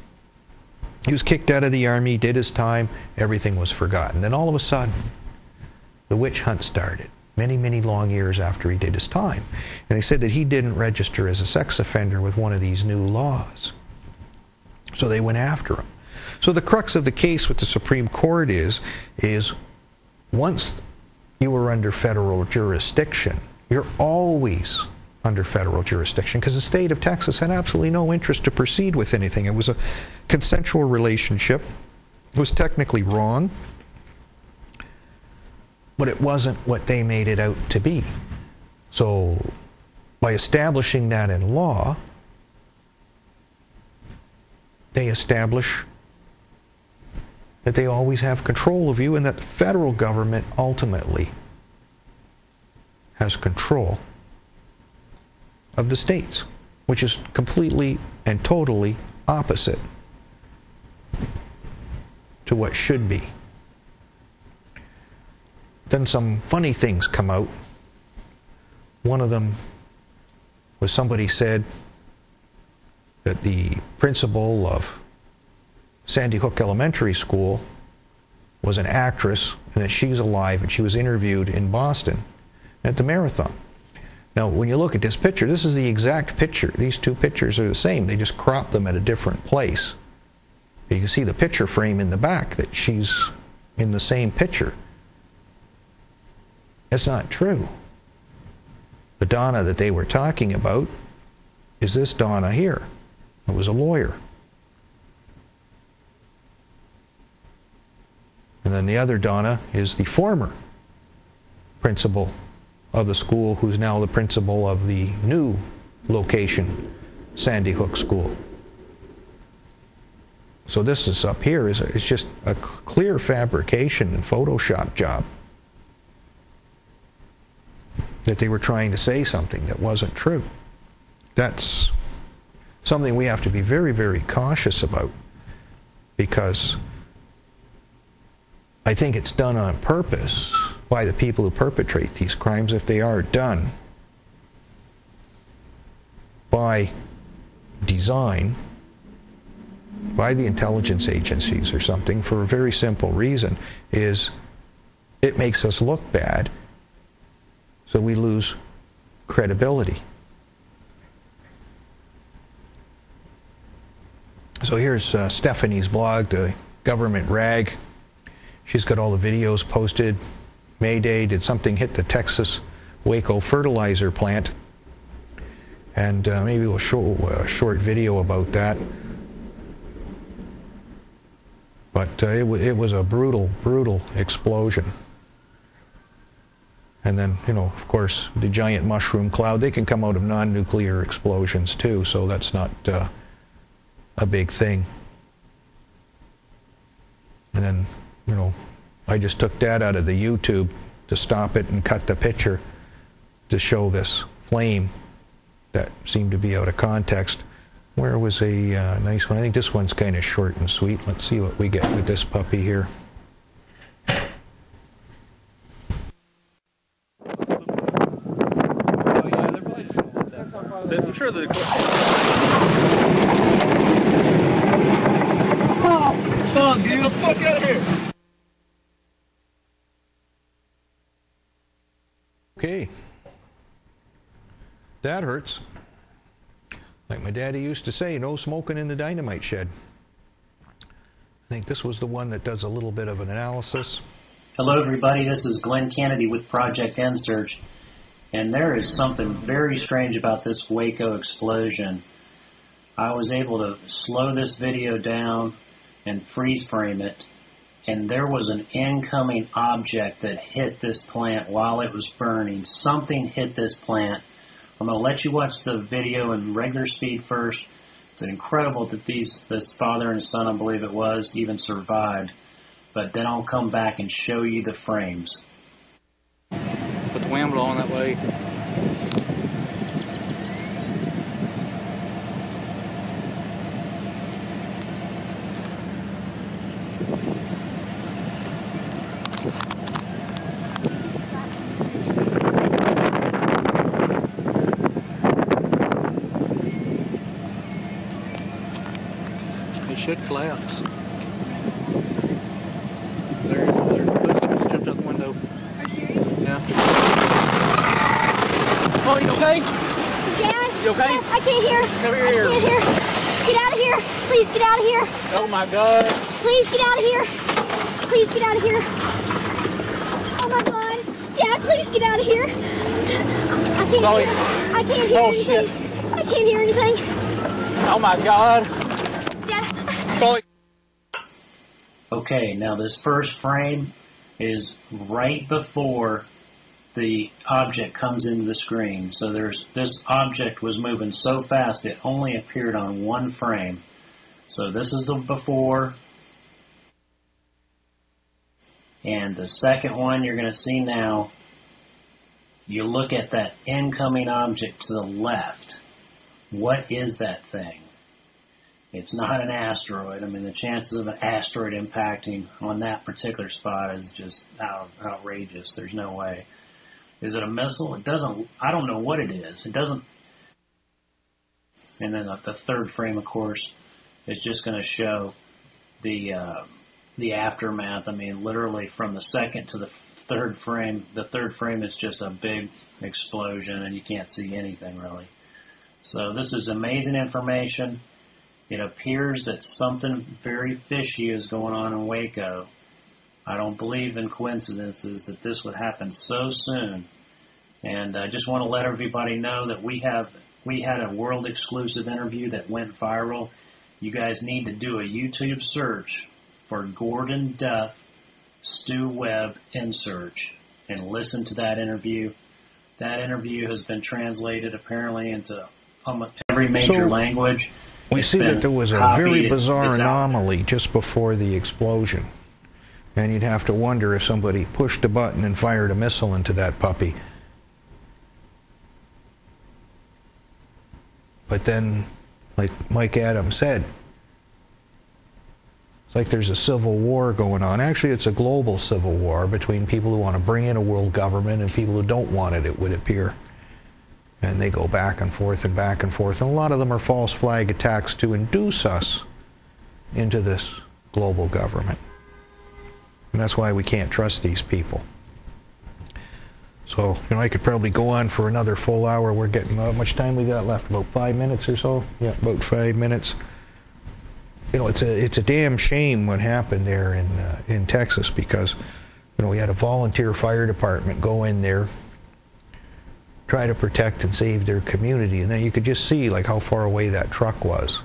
A: He was kicked out of the army, did his time, everything was forgotten. Then all of a sudden, the witch hunt started. Many, many long years after he did his time. And they said that he didn't register as a sex offender with one of these new laws. So they went after him. So the crux of the case with the Supreme Court is once you are under federal jurisdiction, you're always under federal jurisdiction, because the state of Texas had absolutely no interest to proceed with anything. It was a consensual relationship. It was technically wrong, but it wasn't what they made it out to be. So by establishing that in law, they establish that they always have control of you, and that the federal government ultimately has control of the states, which is completely and totally opposite to what should be. Then some funny things come out. One of them was somebody said that the principal of Sandy Hook Elementary School was an actress, and that she's alive, and she was interviewed in Boston at the marathon. Now, when you look at this picture, this is the exact picture. These 2 pictures are the same. They just cropped them at a different place. You can see the picture frame in the back, that she's in the same picture. It's not true. The Donna that they were talking about is this Donna here, who was a lawyer. And then the other Donna is the former principal of the school, who's now the principal of the new location, Sandy Hook School. So this is up here is just a clear fabrication and Photoshop job. That they were trying to say something that wasn't true. That's something we have to be very, very cautious about, because I think it's done on purpose by the people who perpetrate these crimes, if they are done by design, by the intelligence agencies or something, for a very simple reason, is it makes us look bad, so we lose credibility. So here's Stephanie's blog, the government rag. She's got all the videos posted. Mayday, did something hit the Texas Waco fertilizer plant? And maybe we'll show a short video about that. But it was a brutal, brutal explosion. And then, you know, of course, the giant mushroom cloud, they can come out of non-nuclear explosions too, so that's not a big thing. And then, you know, I just took that out of the YouTube to stop it and cut the picture to show this flame that seemed to be out of context. Where was a nice one? I think this one's kind of short and sweet. Let's see what we get with this puppy here.
C: I'm sure that
D: Stop,
C: get the fuck out of here!
A: Okay. That hurts. Like my daddy used to say, no smoking in the dynamite shed. I think this was the one that does a little bit of an analysis.
B: Hello everybody, this is Glenn Kennedy with Project N-Search, and there is something very strange about this Waco explosion. I was able to slow this video down and freeze frame it, and there was an incoming object that hit this plant while it was burning. Something hit this plant. I'm going to let you watch the video in regular speed first. It's incredible that this father and son, I believe it was, even survived. But then I'll come back and show you the frames.
C: Put the wind blowing that way. It should collapse. There, looks like it just jumped out the window.
E: Are you serious?
C: Yeah. Oh, you okay?
E: Dad?
C: You okay?
E: Dad, I can't hear.
C: Come here.
E: I can't hear. Get out of here. Please get out of here.
C: Oh my God.
E: Please get out of here. Please get out of here. Oh my God. Dad, please get out of here. I can't
C: Chloe.
E: hear. I can't hear
C: Oh,
E: anything.
C: shit.
E: I can't hear anything.
C: Oh my God.
E: Dad.
C: Chloe.
B: Okay, now this first frame is right before the object comes into the screen. So this object was moving so fast it only appeared on one frame. So this is the before, and the second one you're going to see now. You look at that incoming object to the left. What is that thing? It's not an asteroid. I mean, the chances of an asteroid impacting on that particular spot is just outrageous. There's no way. Is it a missile? It doesn't. I don't know what it is. It doesn't. And then the third frame, of course, is just going to show the aftermath. I mean, literally from the second to the third frame. The third frame is just a big explosion, and you can't see anything really. So this is amazing information. It appears that something very fishy is going on in Waco. I don't believe in coincidences that this would happen so soon. And I just want to let everybody know that we had a world exclusive interview that went viral. You guys need to do a YouTube search for Gordon Duff, Stu Webb in search and listen to that interview. That interview has been translated apparently into almost every major language.
A: We see that there was a very bizarre anomaly just before the explosion. And you'd have to wonder if somebody pushed a button and fired a missile into that puppy. But then, like Mike Adams said, it's like there's a civil war going on. Actually, it's a global civil war between people who want to bring in a world government and people who don't want it, it would appear. And they go back and forth and back and forth. And a lot of them are false flag attacks to induce us into this global government. And that's why we can't trust these people. So, you know, I could probably go on for another full hour. We're getting, how much time we got left? About 5 minutes or so? Yeah, about 5 minutes. You know, it's a damn shame what happened there in Texas, because, you know, we had a volunteer fire department go in there, try to protect and save their community, and then you could just see like how far away that truck was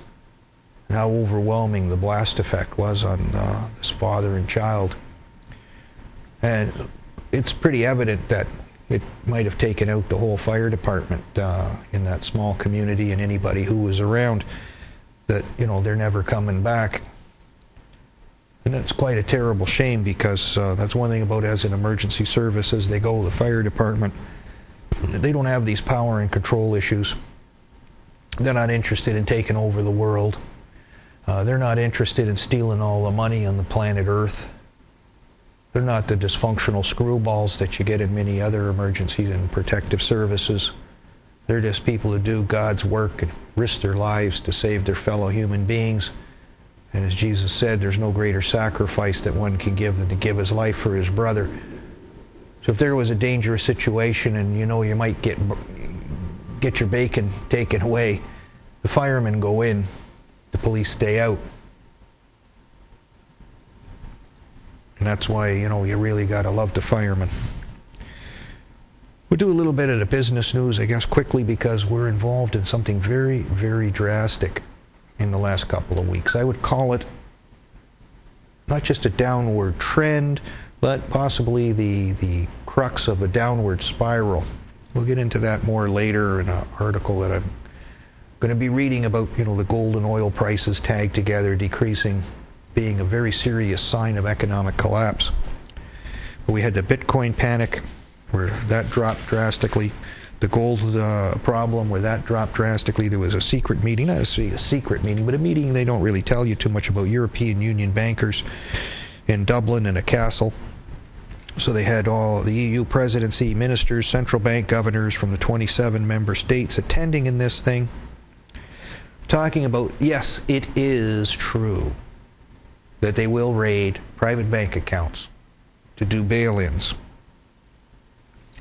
A: and how overwhelming the blast effect was on this father and child. And it's pretty evident that it might have taken out the whole fire department in that small community, and anybody who was around, that, you know, they're never coming back. And that's quite a terrible shame, because that's one thing about as an emergency service as they go, the fire department, they don't have these power and control issues. They're not interested in taking over the world. They're not interested in stealing all the money on the planet Earth. They're not the dysfunctional screwballs that you get in many other emergencies and protective services. They're just people who do God's work and risk their lives to save their fellow human beings. And as Jesus said, there's no greater sacrifice that one can give than to give his life for his brother. So if there was a dangerous situation and you know you might get your bacon taken away, the firemen go in, the police stay out. And that's why, you know, you really got to love the firemen. We'll do a little bit of the business news, I guess, quickly, because we're involved in something very, very drastic in the last couple of weeks. I would call it not just a downward trend, but possibly the crux of a downward spiral. We'll get into that more later in an article that I'm going to be reading about, you know, the gold and oil prices tagged together, decreasing, being a very serious sign of economic collapse. But we had the Bitcoin panic, where that dropped drastically. The gold problem, where that dropped drastically. There was a secret meeting, not necessarily a secret meeting, but a meeting they don't really tell you too much about, European Union bankers in Dublin in a castle. So they had all the EU presidency, ministers, central bank governors from the 27 member states attending in this thing, talking about, yes, it is true that they will raid private bank accounts to do bail-ins,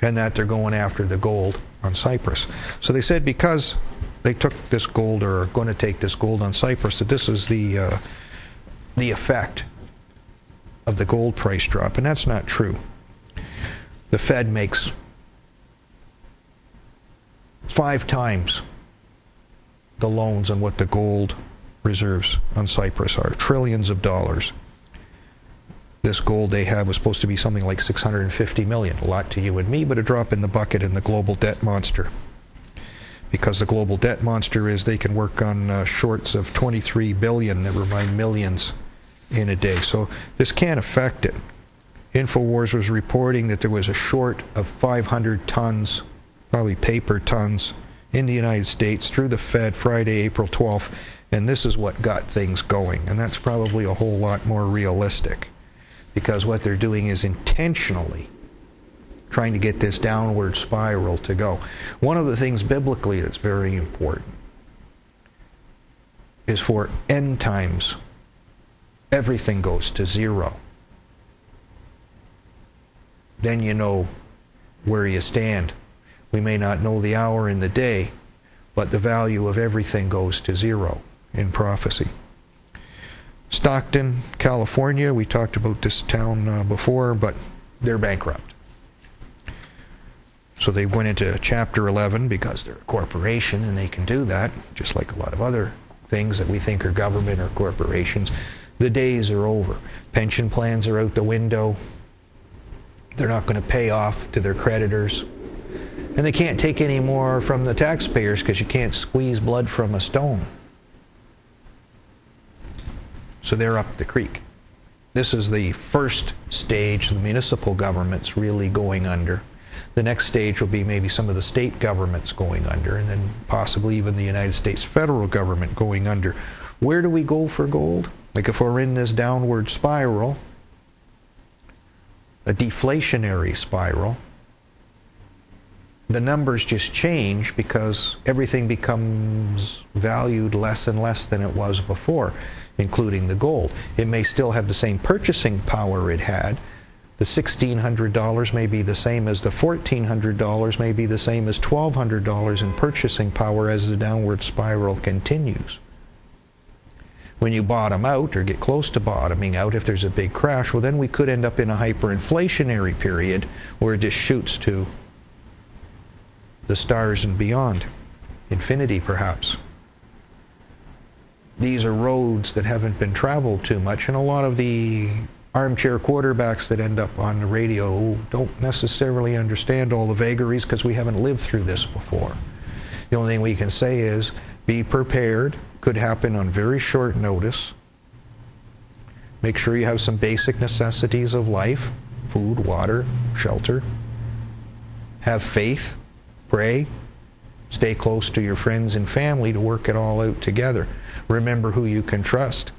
A: and that they're going after the gold on Cyprus. So they said because they took this gold, or are going to take this gold on Cyprus, that this is the effect of the gold price drop, and that's not true. The Fed makes 5 times the loans on what the gold reserves on Cyprus are, trillions of dollars. This gold they have was supposed to be something like 650 million, a lot to you and me, but a drop in the bucket in the global debt monster. Because the global debt monster is they can work on shorts of 23 billion, never mind millions, in a day. So this can't affect it. InfoWars was reporting that there was a short of 500 tons, probably paper tons, in the United States through the Fed Friday, April 12th, and this is what got things going. And that's probably a whole lot more realistic, because what they're doing is intentionally trying to get this downward spiral to go. One of the things biblically that's very important is for end times, everything goes to zero. Then you know where you stand. We may not know the hour and the day, but the value of everything goes to zero in prophecy. Stockton, California, we talked about this town before, but they're bankrupt. So they went into Chapter 11 because they're a corporation and they can do that, just like a lot of other things that we think are government or corporations. The days are over. Pension plans are out the window. They're not going to pay off to their creditors. And they can't take any more from the taxpayers because you can't squeeze blood from a stone. So they're up the creek. This is the first stage. The municipal government's really going under. The next stage will be maybe some of the state governments going under, and then possibly even the United States federal government going under. Where do we go for gold? Like if we're in this downward spiral, a deflationary spiral, the numbers just change because everything becomes valued less and less than it was before, including the gold. It may still have the same purchasing power it had. The $1,600 may be the same as the $1,400, may be the same as $1,200 in purchasing power as the downward spiral continues. When you bottom out or get close to bottoming out, if there's a big crash, well then we could end up in a hyperinflationary period where it just shoots to the stars and beyond, infinity perhaps. These are roads that haven't been traveled too much, and a lot of the armchair quarterbacks that end up on the radio don't necessarily understand all the vagaries because we haven't lived through this before. The only thing we can say is be prepared. Could happen on very short notice. Make sure you have some basic necessities of life: food, water, shelter. Have faith, pray, stay close to your friends and family to work it all out together. Remember who you can trust.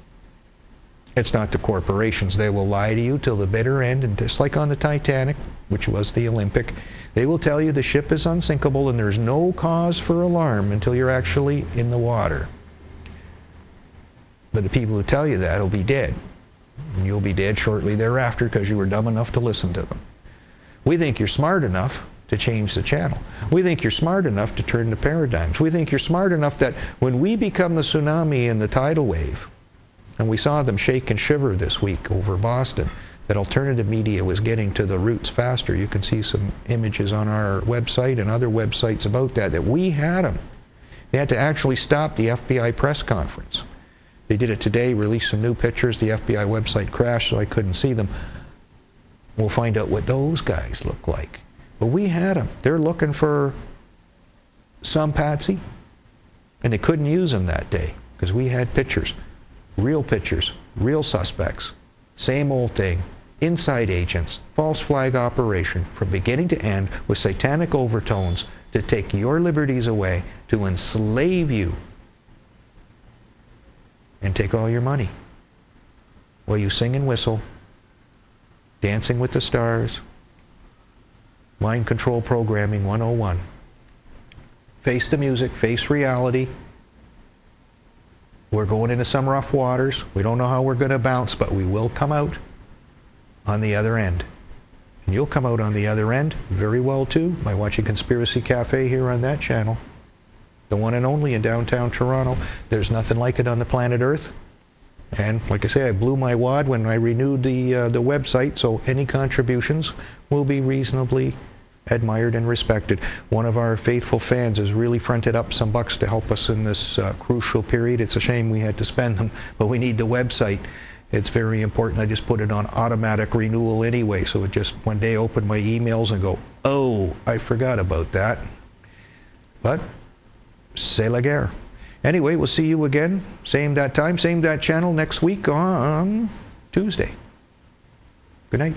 A: It's not the corporations. They will lie to you till the bitter end, and just like on the Titanic, which was the Olympic, they will tell you the ship is unsinkable and there's no cause for alarm until you're actually in the water. But the people who tell you that will be dead. And you'll be dead shortly thereafter because you were dumb enough to listen to them. We think you're smart enough to change the channel. We think you're smart enough to turn the paradigms. We think you're smart enough that when we become the tsunami and the tidal wave, and we saw them shake and shiver this week over Boston, that alternative media was getting to the roots faster. You can see some images on our website and other websites about that, that we had them. They had to actually stop the FBI press conference. They did it today, released some new pictures. The FBI website crashed, so I couldn't see them. We'll find out what those guys look like. But we had them. They're looking for some patsy, and they couldn't use them that day because we had pictures, real suspects, same old thing, inside agents, false flag operation from beginning to end with satanic overtones to take your liberties away, to enslave you, and take all your money while you sing and whistle, Dancing with the Stars, Mind Control Programming 101. Face the music, face reality. We're going into some rough waters. We don't know how we're going to bounce, but we will come out on the other end. And you'll come out on the other end very well too by watching Conspiracy Cafe here on that channel. The one and only in downtown Toronto. There's nothing like it on the planet Earth. And like I say, I blew my wad when I renewed the website, so any contributions will be reasonably admired and respected. One of our faithful fans has really fronted up some bucks to help us in this crucial period. It's a shame we had to spend them, but we need the website. It's very important. I just put it on automatic renewal anyway, so it just one day opened my emails and go, oh, I forgot about that. But c'est la guerre. Anyway, we'll see you again, same that time, same that channel next week on Tuesday. Good night.